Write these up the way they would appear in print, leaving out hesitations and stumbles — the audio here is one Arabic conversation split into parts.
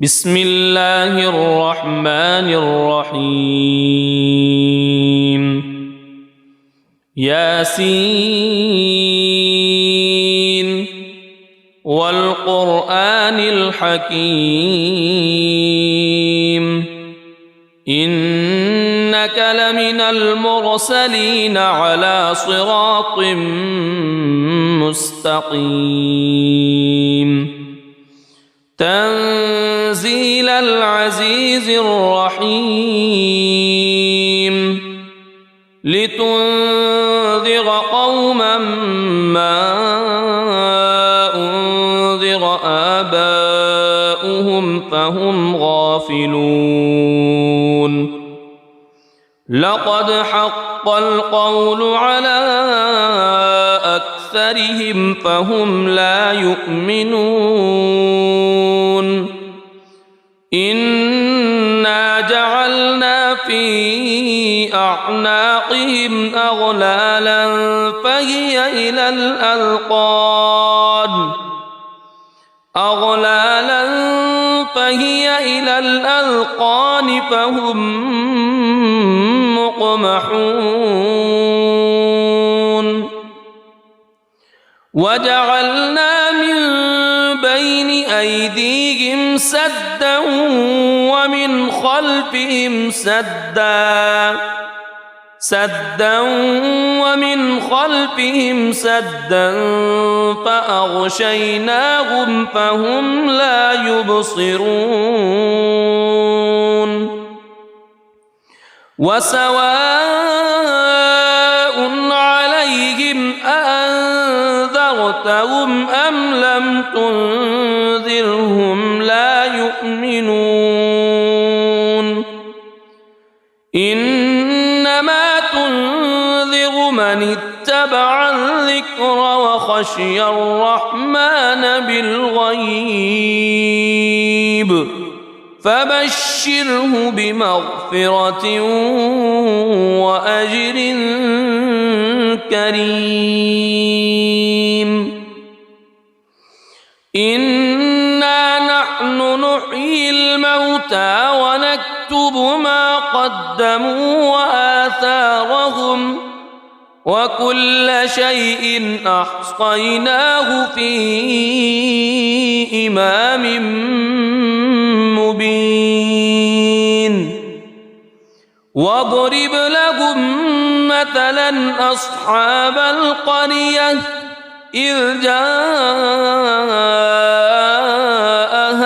بسم الله الرحمن الرحيم ياسين والقرآن الحكيم إنك لمن المرسلين على صراط مستقيم تنزيل العزيز الرحيم لتنذر قوما ما أنذر آباؤهم فهم غافلون لقد حق القول على أكثرهم فهم لا يؤمنون إنا جعلنا في أعناقهم أغلالا فهي إلى الأذقان فهم مقمحون وجعلنا من بين أيديهم سدا ومن خلفهم سدا فأغشيناهم فهم لا يبصرون وسواء عليهم أأنذرتهم أم لم تنذرهم لا يؤمنون إنما تنذر من اتبع الذكر وخشي الرحمن بالغيب فبشره بمغفرة وأجر كريم إنا نحن نحيي الموتى ونكتب ما قدموا وآثارهم وكل شيء أحصيناه في إمام مبين واضرب لهم مثلا أصحاب القرية إذ جاءها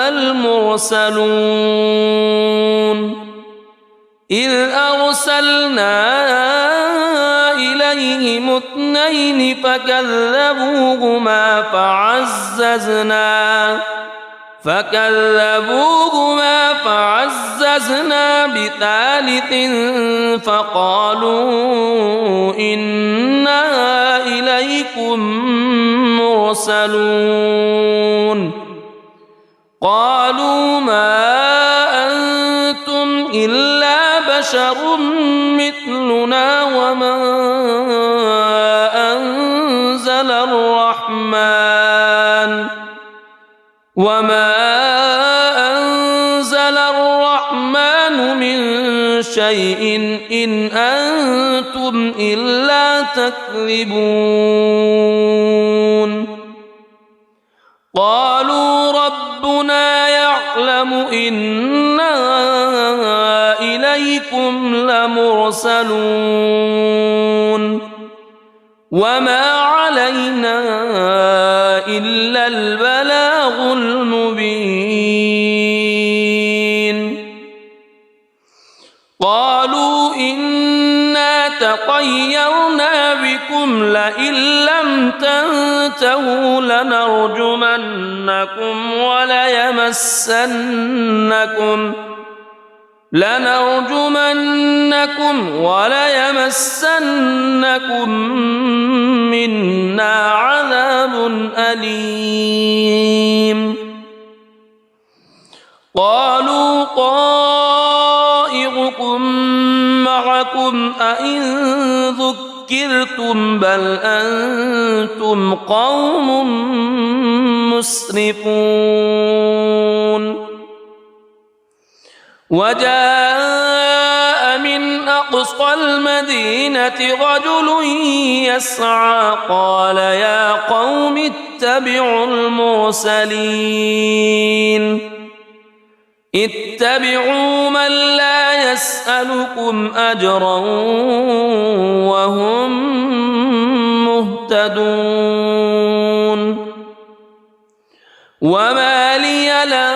المرسلون إذ أرسلنا إليهم اثنين فكذبوهما فعززنا بثالث فقالوا إنا إليكم مرسلون قالوا ما أنتم إلا بشر مثلنا وما أنزل الرحمن من شيء إن أنتم إلا تكذبون قالوا ربنا يعلم إنا إليكم لمرسلون وما علينا إلا البلاغ المبين قالوا إنا تطيرنا بكم لئن لم تنتهوا لنرجمنكم وليمسنكم منا عذاب أليم قالوا طائركم معكم أئن ذكرتم بل أنتم قوم مسرفون وجاء من أقصى المدينة رجل يسعى قال يا قوم اتبعوا المرسلين اتبعوا من لا يسألكم أجرا وهم مهتدون وما لي لا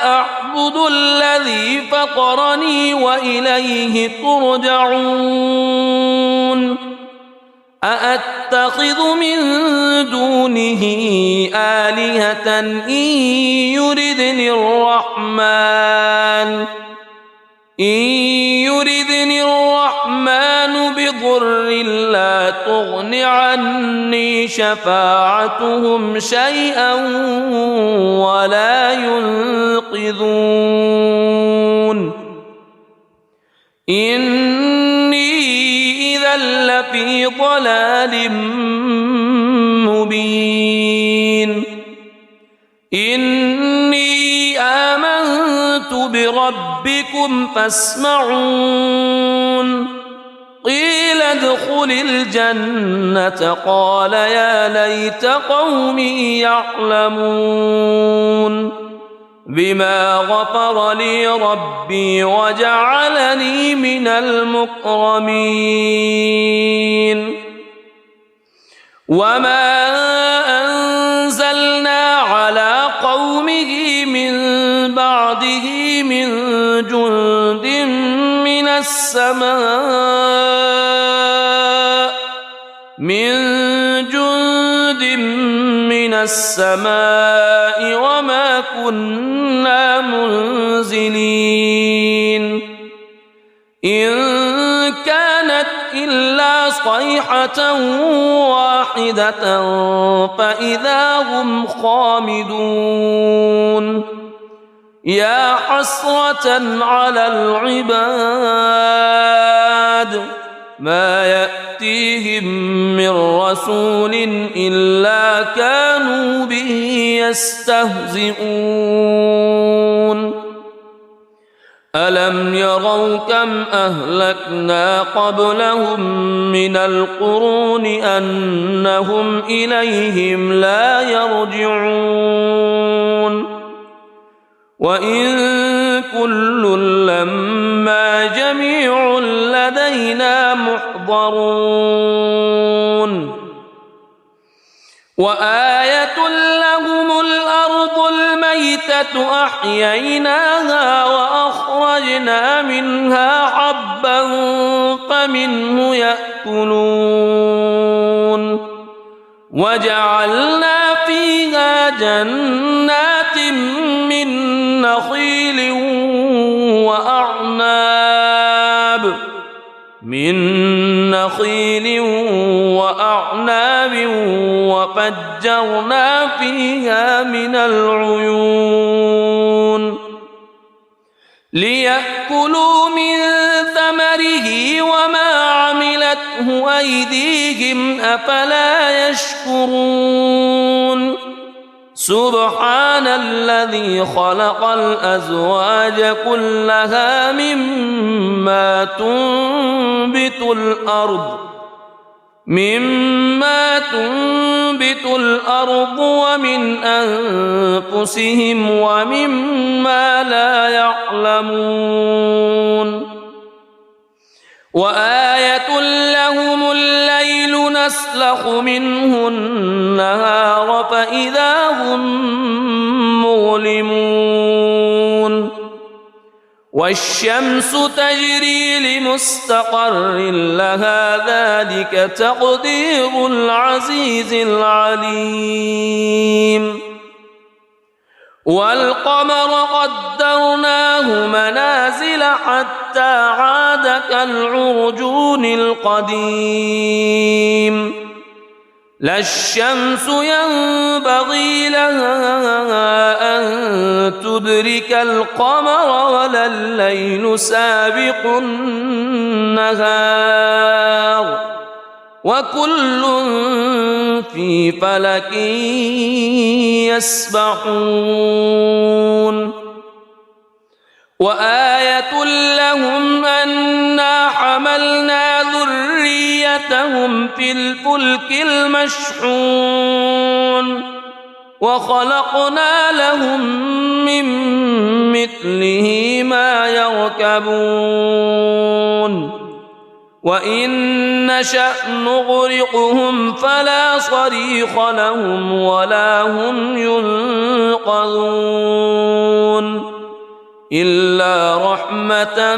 أعبد الذي فطرني وإليه ترجعون أأتخذ من دونه آلهة إن يردني الرحمن بضر لا تغن عني شفاعتهم شيئا ولا ينقذون إني إذا لفي ضلال مبين إني آمنت بربكم فاسمعون قيل ادخل الجنة قال يا ليت قومي يعلمون بما غفر لي ربي وجعلني من المكرمين وما أنزلنا على قومه من بعده من جند من السماء وما كنا منزلين إن كانت إلا صيحة واحدة فإذا هم خامدون يا حسرة على العباد ما يأتيهم من رسول إلا كانوا به يستهزئون ألم يروا كم أهلكنا قبلهم من القرون أنهم إليهم لا يرجعون وإن كل لما جميع لدينا محضرون وآية لهم الأرض الميتة أحييناها وأخرجنا منها حبا فمنه يأكلون وجعلنا فيها جنات من نخيل وأعناب وفجرنا فيها من العيون ليأكلوا من ثمره وما عملته أيديهم أفلا يشكرون سبحان الذي خلق الأزواج كلها مما تنبت الأرض ومن أنفسهم ومما لا يعلمون وآية لهم الليل نسلخ منه النهار فإذا هم مظلمون والشمس تجري لمستقر لها ذلك تقدير العزيز العليم والقمر قدرناه منازل حتى عاد كالعرجون القديم لا الشمس ينبغي لها أن تدرك القمر ولا الليل سابق النهار وكل في فلك يسبحون وآية لهم أنا حملنا ذريتهم في الفلك المشحون وخلقنا لهم من مثله ما يركبون وإن نشأ نغرقهم فلا صريخ لهم ولا هم ينقذون إلا رحمة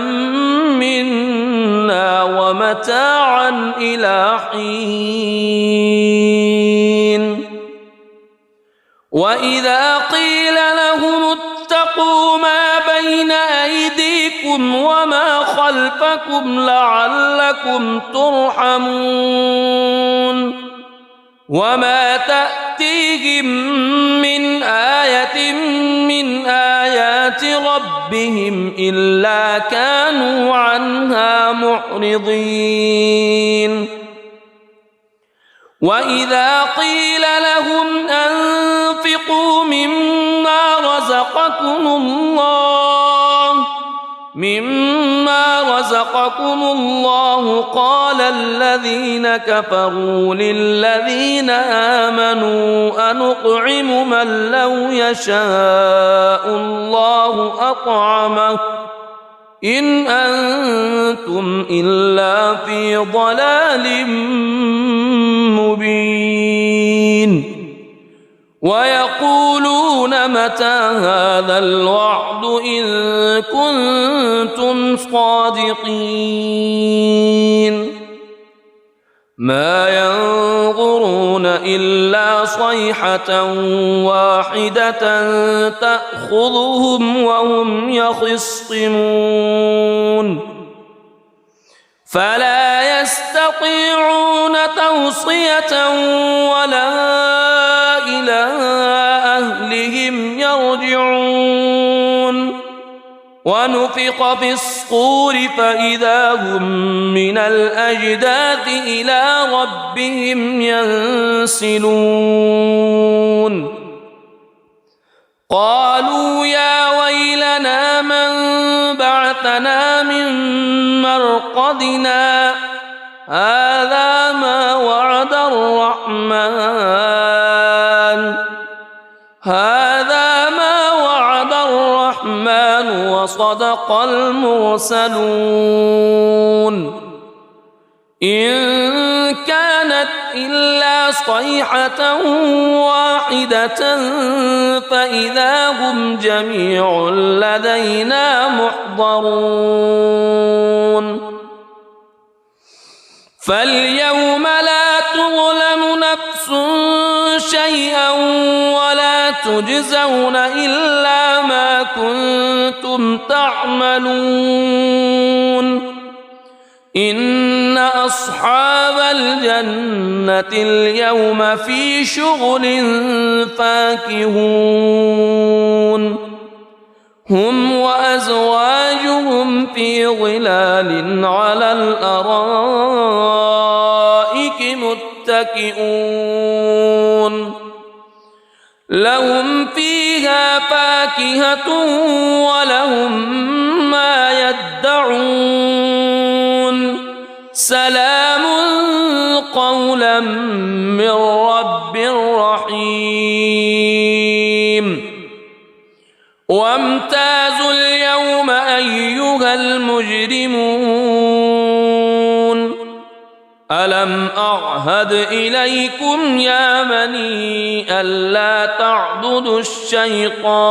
منا ومتاعا إلى حين وإذا قيل لهم اتقوا ما بين أيديكم وما خلفكم لعلكم ترحمون وما تأتيهم من آية من آيات ربهم إلا كانوا عنها معرضين وإذا قيل لهم أنفقوا مما رزقكم الله قال الذين كفروا للذين آمنوا أنطعم من لو يشاء الله أطعمه إن أنتم إلا في ضلال مبين ويقولون متى هذا الوعد إن كنتم صادقين ما ينظرون إلا صيحة واحدة تأخذهم وهم يخصمون فلا يستطيعون توصية ولا إلى أهلهم يرجعون ونفخ في الصور فإذا هم من الأجداث إلى ربهم ينسلون قالوا يا ويلنا من بعثنا من مرقدنا هذا ما وعد الرحمن وصدق المرسلون إن كانت إلا صيحة واحدة فإذا هم جميع لدينا محضرون فاليوم لا تظلم نفس شيئا ولا تجزون إلا ما كنتم تعملون إن أصحاب الجنة اليوم في شغل فاكهون هم وأزواجهم في ظلال على الأرائك متكئون لهم فيها فاكهة ولهم ما يدعون سلام قولا من رب رحيم وامتازوا اليوم أيها المجرمون ألم أعهد إليكم يا بني ألا تعبدوا الشيطان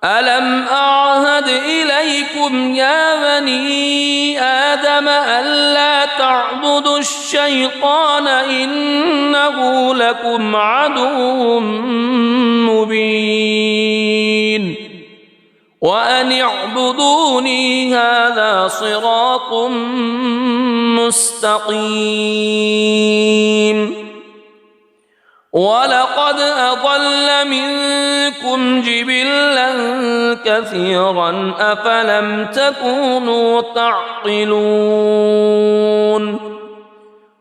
ألم أعهد إليكم يا بني آدم ألا تعبدوا الشيطان إنه لكم عدو مبين وأن اعبدوني هذا صراط مستقيم ولقد أضل منكم جبلا كثيرا أفلم تكونوا تعقلون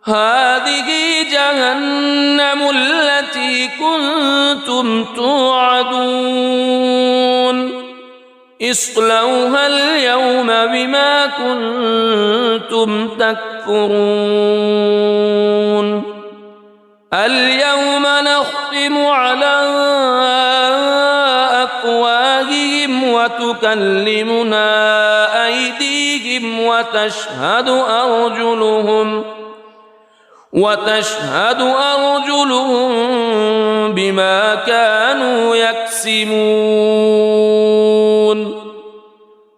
هذه جهنم التي كنتم توعدون اصلوها اليوم بما كنتم تكفرون اليوم نختم على أفواههم وتكلمنا أيديهم وتشهد أرجلهم بما كانوا يكسبون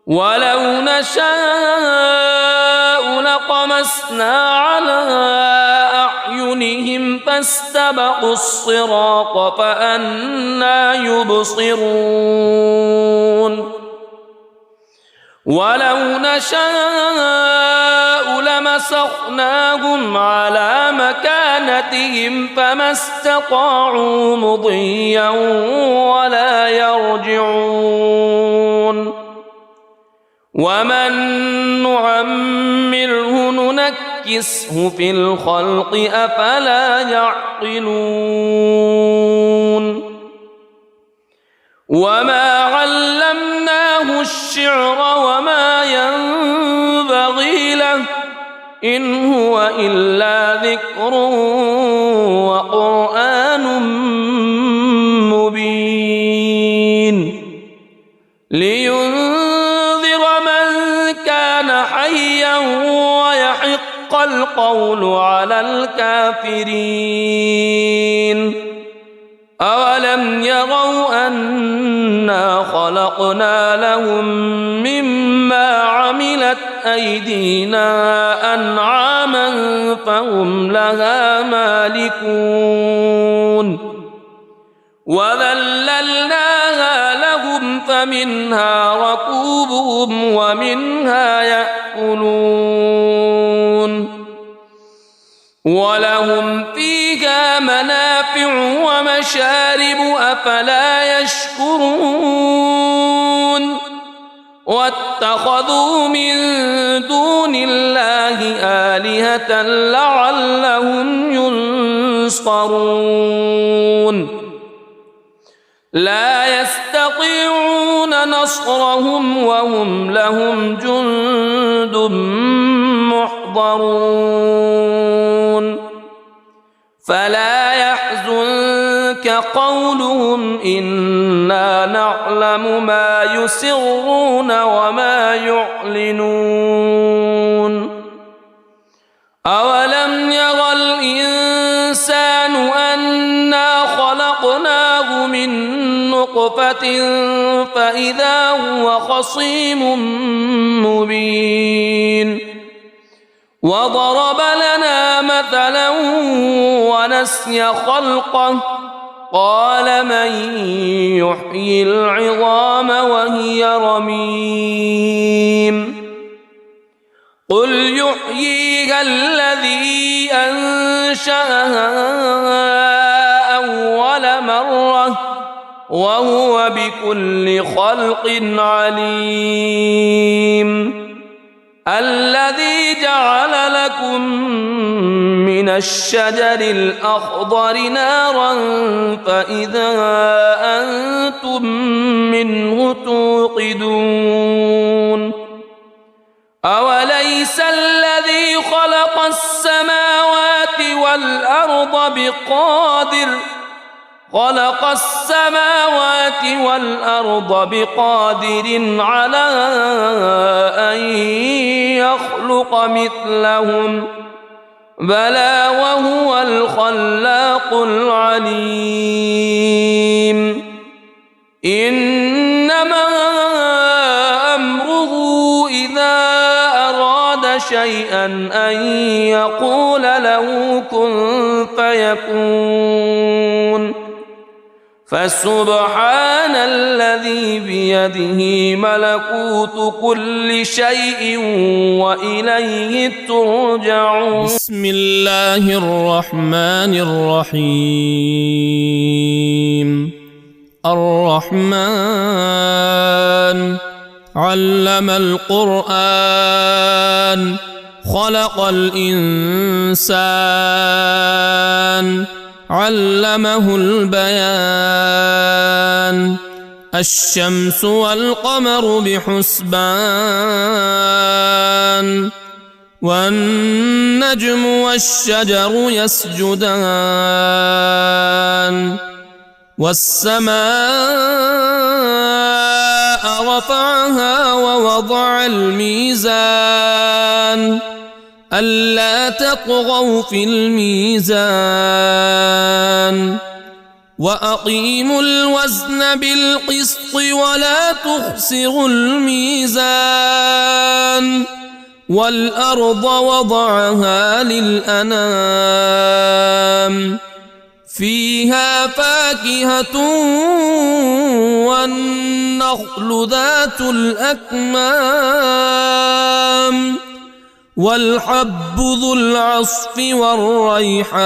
ولو نشاء لطمسنا على أعينهم فاستبقوا الصراط فأنى يبصرون ولو نشاء لمسخناهم على مكانتهم فما استطاعوا مضيا ولا يرجعون ومن نعمره ننكسه في الخلق أفلا يعقلون وما علمناه الشعر وما ينبغي له إن هو إلا ذكر وقرآن مبين لينذر من كان حيا ويحق القول على الكافرين أولم يروا أنا خلقنا لهم مما عملت أيدينا أنعاما فهم لها مالكون وذللناها لهم فمنها ركوبهم ومنها يأكلون ولهم فيها منافع ومشارب أفلا يشكرون واتخذوا من دون الله آلهة لعلهم ينصرون لا يستطيعون نصرهم وهم لهم جند محضرون فلا يحزنك قولهم إنا نعلم ما يسرون وما يعلنون أولم يرى الإنسان أنا خلقناه من نطفة فإذا هو خصيم مبين وضرب لنا مثلا ونسي خلقه قال من يحيي العظام وهي رميم قل يحييها الذي أنشأها أول مرة وهو بكل خلق عليم الذي جعل لكم من الشجر الأخضر نارا فإذا أنتم منه توقدون أوليس الذي خلق السماوات والأرض بقادر على أن يخلق مثلهم بلى وهو الخلاق العليم إنما أمره إذا أراد شيئا أن يقول له كن فيكون فسبحان الذي بيده ملكوت كل شيء وإليه ترجعون بسم الله الرحمن الرحيم الرحمن علم القرآن خلق الإنسان علمه البيان الشمس والقمر بحسبان والنجم والشجر يسجدان والسماء رفعها ووضع الميزان ألا تطغوا في الميزان وأقيموا الوزن بالقسط ولا تخسروا الميزان والأرض وضعها للأنام فيها فاكهة والنخل ذات الأكمام والحب ذو العصف والريحان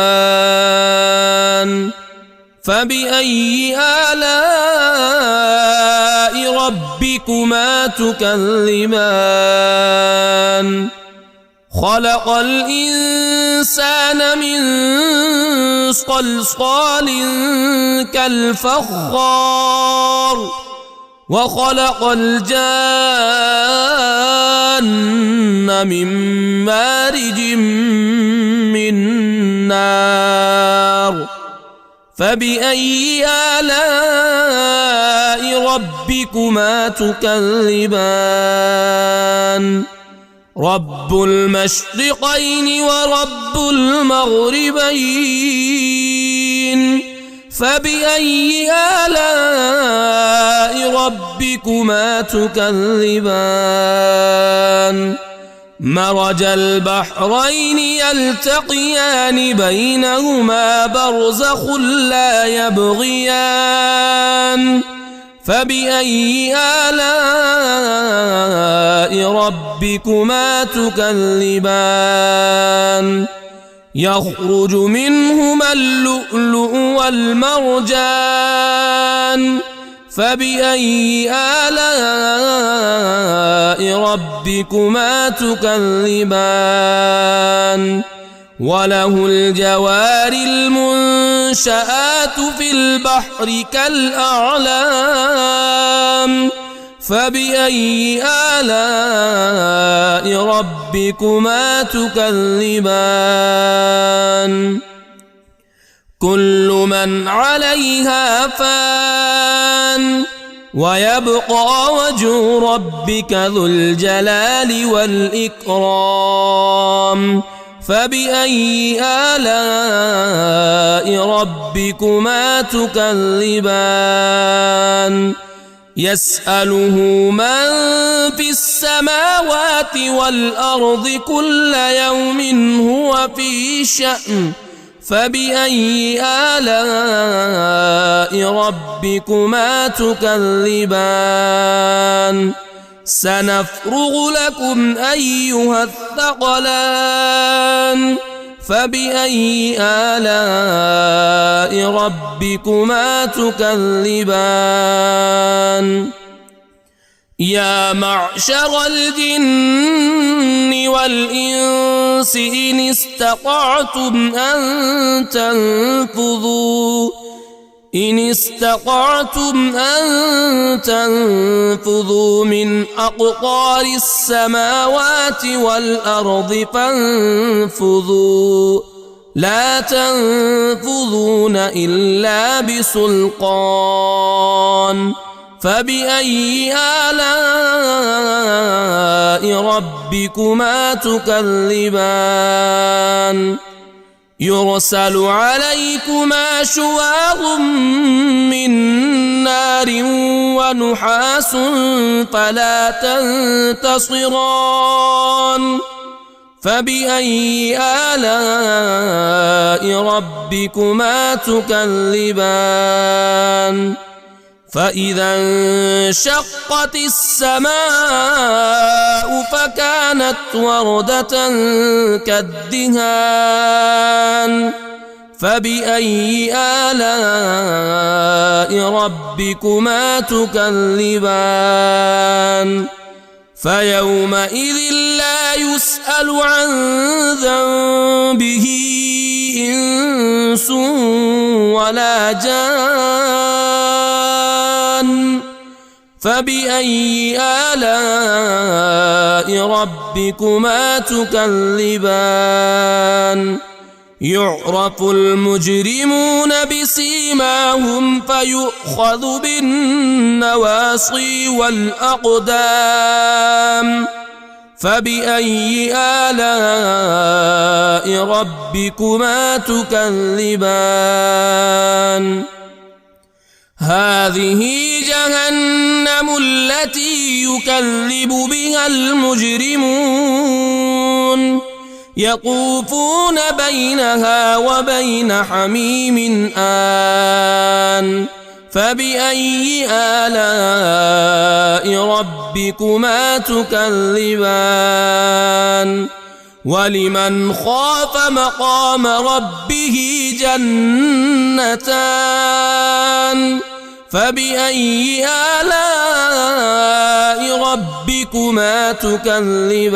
فبأي آلاء ربكما تكذبان خلق الإنسان من صلصال كالفخار وخلق الجان من مارج من نار فبأي آلاء ربكما تكذبان رب المشرقين ورب المغربين فبأي آلاء ربكما تكذبان مرج البحرين يلتقيان بينهما برزخ لا يبغيان فبأي آلاء ربكما تكذبان يخرج منهما اللؤلؤ والمرجان فبأي آلاء ربكما تكذبان وله الجوار المنشآت في البحر كالأعلام فبأي آلاء ربكما تكذبان كل من عليها فان ويبقى وجه ربك ذو الجلال والإكرام فبأي آلاء ربكما تكذبان يسأله من في السماوات والأرض كل يوم هو في شأن فبأي آلاء ربكما تكذبان سنفرغ لكم أيها الثقلان فبأي آلاء ربكما تكذبان يا معشر الجن والإنس إن استطعتم أن تنفذوا من أقطار السماوات والأرض فانفذوا لا تنفذون إلا بسلطان فبأي آلاء ربكما تكذبان يرسل عليكما شواظ من نار ونحاس فلا تنتصران فبأي آلاء ربكما تكذبان فإذا انشقت السماء فكانت وردة كالدهان فبأي آلاء ربكما تكذبان فيومئذ لا يسأل عن ذنبه إنس ولا جان فبأي آلاء ربكما تكذبان يعرف المجرمون بسيماهم فيؤخذ بالنواصي والأقدام فبأي آلاء ربكما تكذبان هذه جهنم التي يكذب بها المجرمون يطوفون بينها وبين حميم آن فبأي آلاء ربكما تكذبان ولمن خاف مقام ربه جنتان فبأي آلاء ربكما تكذبان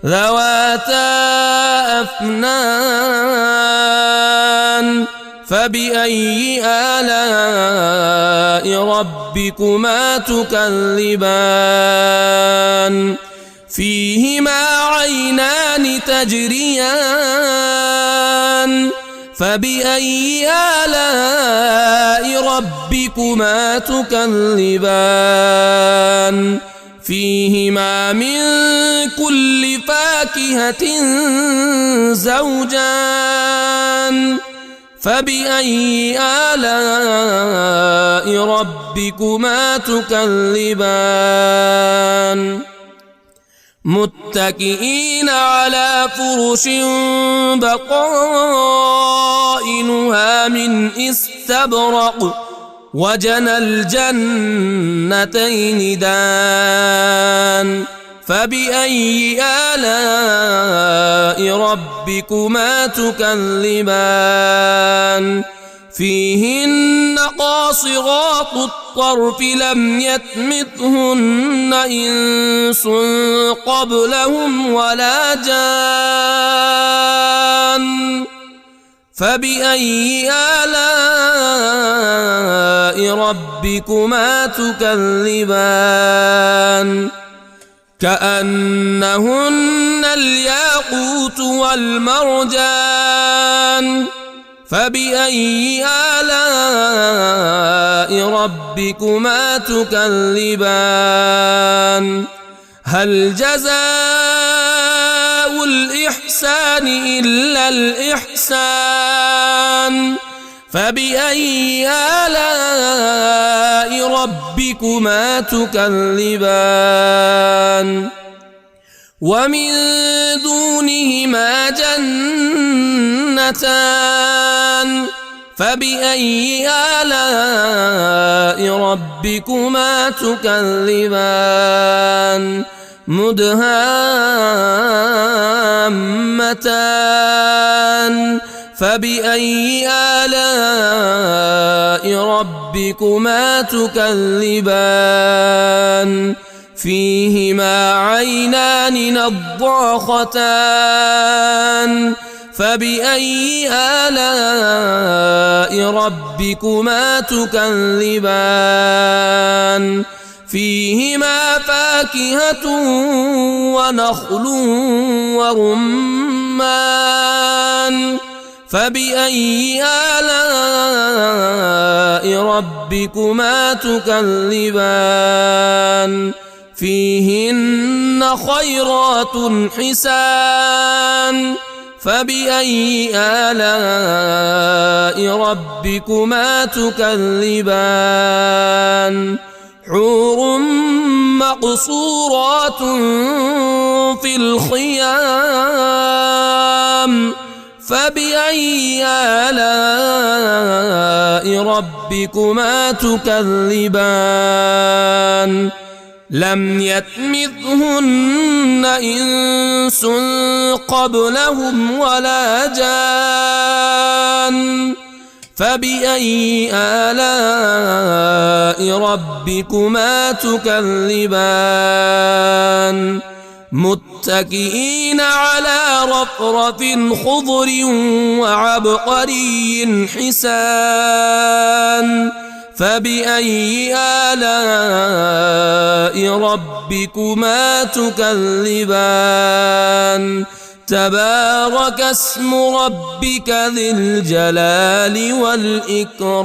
ذواتا أفنان فبأي آلاء ربكما تكذبان فيهما عينان تجريان فبأي آلاء ربكما تكذبان فيهما من كل فاكهة زوجان فبأي آلاء ربكما تكذبان متكئين على فرش بطائنها من استبرق وجنى الجنتين دان فبأي آلاء ربكما تكذبان فيهن قاصرات الطرف لم يطمثهن إنس قبلهم ولا جان فبأي آلاء ربكما تكذبان كأنهن الياقوت والمرجان فبأي آلاء ربكما تكذبان هل جزاء الإحسان إلا الإحسان فبأي آلاء ربكما تكذبان ومن دونهما جنتان فبأي آلاء ربكما تكذبان مدهامتان فبأي آلاء ربكما تكذبان فيهما عينان نضاختان فبأي آلاء ربكما تكذبان فيهما فاكهة ونخل ورمان فبأي آلاء ربكما تكذبان فيهن خيرات حسان فبأي آلاء ربكما تكذبان حور مقصورات في الخيام فبأي آلاء ربكما تكذبان لم يطمثهن إنس قبلهم ولا جان فبأي آلاء ربكما تكذبان متكئين على رفرف خضر وعبقري حسان فبأي آلاء ربكما تكذبان تبارك اسم ربك ذي الجلال والإكرام